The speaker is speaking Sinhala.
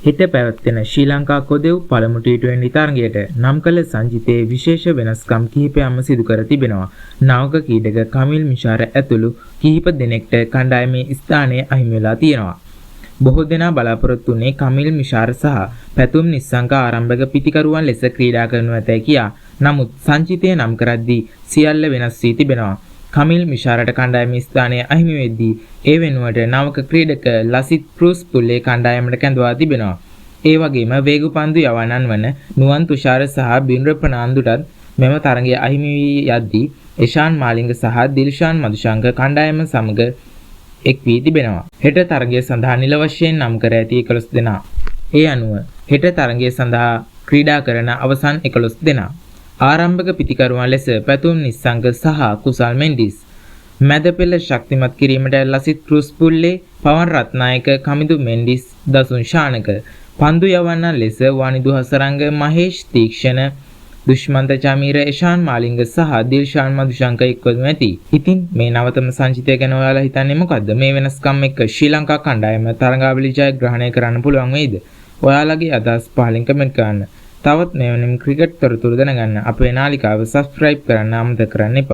හෙට පැවැත්වෙන ශ්‍රී ලංකා කොදෙව් පළමු T20 තරගයට නම් කළ සංජිතේ විශේෂ වෙනස්කම් කිහිපයක්ම සිදු කර තිබෙනවා. නාවක ක්‍රීඩක කමිල් මිෂාර ඇතුළු කිහිප දෙනෙක්ට කණ්ඩායමේ ස්ථානය අහිමි වෙලා තියෙනවා. බොහෝ දෙනා බලාපොරොත්තු වුණේ කමිල් මිෂාර සහ පැතුම් නිස්සංක ආරම්භක පිතිකරුවන් ලෙස ක්‍රීඩා කරනු ඇතැයි කියා. නමුත් සංජිතය නම් කරද්දී සියල්ල වෙනස් වී තිබෙනවා. කමිල් මිෂාරට කණ්ඩායමේ ස්ථානය අහිමි වෙද්දී ඒ වෙනුවට නවක ක්‍රීඩක ලසිත් ක්‍රූස් පුල්ලේ කණ්ඩායමට කැඳවා තිබෙනවා. ඒ වගේම වේගපන්දු යවන්නන් වන නුවන් තුෂාර සහ බින්ද්‍ර ප්‍රනාන්දුටත් මෙම තරගය අහිමි වී යද්දී එෂාන් මාලිංග සහ දිල්ෂාන් මදුශංක කණ්ඩායම සමග එක් වී තිබෙනවා. හෙට තරගය සඳහා නිල වශයෙන් නම් කර ඇති 11 දෙනා. ඒ අනුව හෙට තරගය සඳහා ක්‍රීඩා කරන අවසන් 11 දෙනා. ආරම්භක පිතිකරුවන් ලෙස පැතුම් නිස්සංක සහ කුසල් මෙන්ඩිස්. මැද පෙළ ශක්තිමත් කිරීමට ලසිත් ක්‍රූස් පුල්ලේ, පවන් රත්නායක, කමිදු මෙන්ඩිස්, දසුන් ශානක. පන්දු යවන්නන් ලෙස වනිදු හසරංග, මහේෂ් තීක්ෂණ, දුෂ්මන්ත චමීර, එෂාන් මාලිංග සහ දිල්ෂාන් මදුශංක එක්වනු ඇති. ඉතින් මේ නවතම සංචිතය ගැන ඔයාලා හිතන්නේ මොකද්ද? මේ වෙනස්කම් එක්ක ශ්‍රී ලංකා කණ්ඩායම තරගාවලි ජයග්‍රහණය කරන්න පුළුවන් වෙයිද? ඔයාලගේ අදහස් පහලින් කමෙන්ට් කරන්න. තවත් මෙවැනි ක්‍රිකට් තොරතුරු දැනගන්න අපේ නාලිකාව සබ්ස්ක්‍රයිබ් කරන්න අමතක කරන්න එපා.